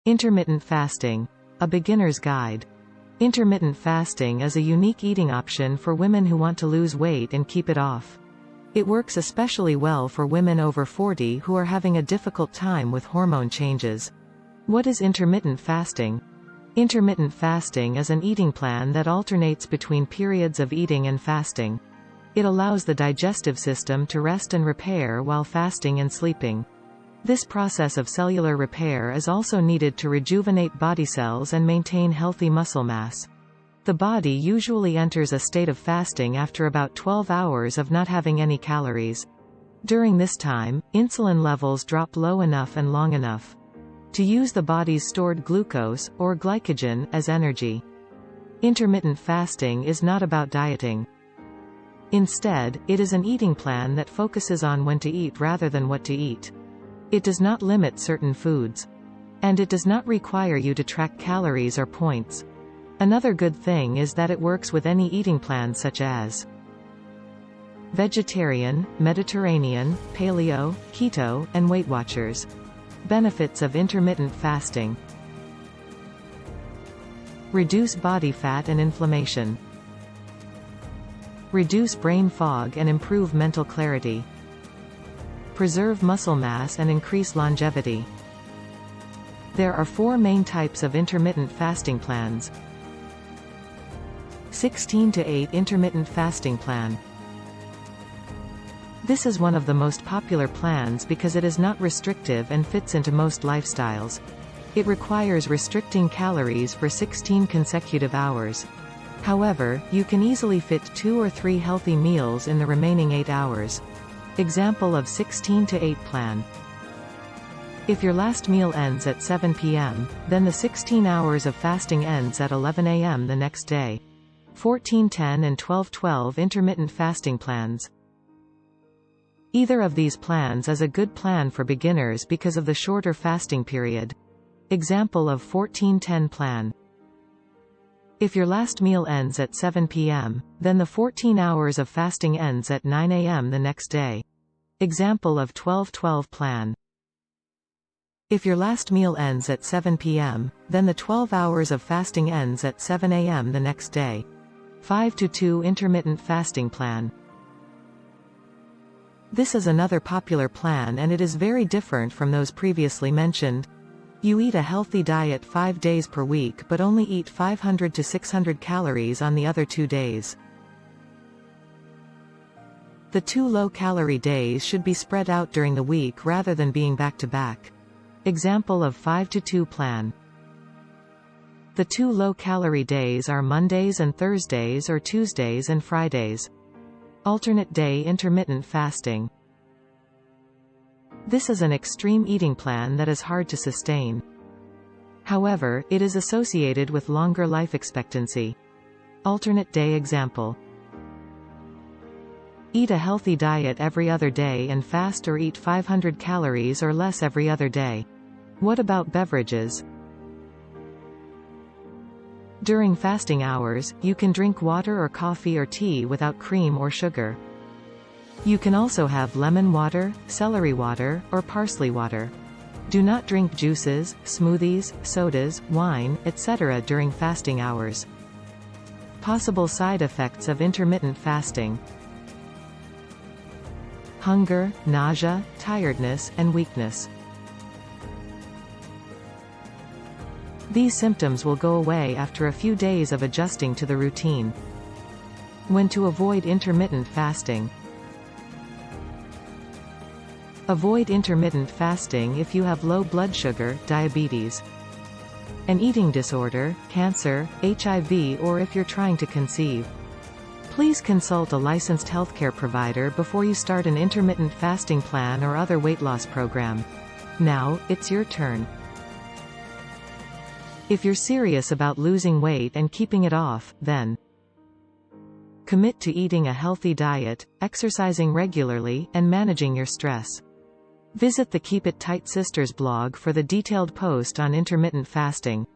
Intermittent fasting. A beginner's guide. Intermittent fasting is a unique eating option for women who want to lose weight and keep it off. It works especially well for women over 40 who are having a difficult time with hormone changes. What is intermittent fasting? Intermittent fasting is an eating plan that alternates between periods of eating and fasting. It allows the digestive system to rest and repair while fasting and sleeping. This process of cellular repair is also needed to rejuvenate body cells and maintain healthy muscle mass. The body usually enters a state of fasting after about 12 hours of not having any calories. During this time, insulin levels drop low enough and long enough to use the body's stored glucose, or glycogen, as energy. Intermittent fasting is not about dieting. Instead, it is an eating plan that focuses on when to eat rather than what to eat. It does not limit certain foods. And it does not require you to track calories or points. Another good thing is that it works with any eating plan such as vegetarian, Mediterranean, paleo, keto, and Weight Watchers. Benefits of intermittent fasting. Reduce body fat and inflammation. Reduce brain fog and improve mental clarity. Preserve muscle mass and increase longevity. There are 4 main types of intermittent fasting plans. 16-8 Intermittent Fasting Plan. This is one of the most popular plans because it is not restrictive and fits into most lifestyles. It requires restricting calories for 16 consecutive hours. However, you can easily fit 2 or 3 healthy meals in the remaining 8 hours. Example of 16-8 plan. If your last meal ends at 7 p.m., then the 16 hours of fasting ends at 11 a.m. the next day. 14-10 and 12-12 Intermittent Fasting Plans. Either of these plans is a good plan for beginners because of the shorter fasting period. Example of 14-10 plan. If your last meal ends at 7 p.m., then the 14 hours of fasting ends at 9 a.m. the next day. Example of 12-12 plan. If your last meal ends at 7 p.m., then the 12 hours of fasting ends at 7 a.m. the next day. 5-2 Intermittent Fasting Plan. This is another popular plan and it is very different from those previously mentioned. You eat a healthy diet 5 days per week but only eat 500 to 600 calories on the other 2 days. The 2 low-calorie days should be spread out during the week rather than being back-to-back. Example of 5-2 plan. The 2 low-calorie days are Mondays and Thursdays or Tuesdays and Fridays. Alternate day intermittent fasting. This is an extreme eating plan that is hard to sustain. However, it is associated with longer life expectancy. Alternate day example. Eat a healthy diet every other day and fast or eat 500 calories or less every other day. What about beverages? During fasting hours, you can drink water or coffee or tea without cream or sugar. You can also have lemon water, celery water, or parsley water. Do not drink juices, smoothies, sodas, wine, etc. during fasting hours. Possible side effects of intermittent fasting. Hunger, nausea, tiredness, and weakness. These symptoms will go away after a few days of adjusting to the routine. When to avoid intermittent fasting. Avoid intermittent fasting if you have low blood sugar, diabetes, an eating disorder, cancer, HIV, or if you're trying to conceive. Please consult a licensed healthcare provider before you start an intermittent fasting plan or other weight loss program. Now, it's your turn. If you're serious about losing weight and keeping it off, then commit to eating a healthy diet, exercising regularly, and managing your stress. Visit the Keep It Tight Sisters blog for the detailed post on intermittent fasting.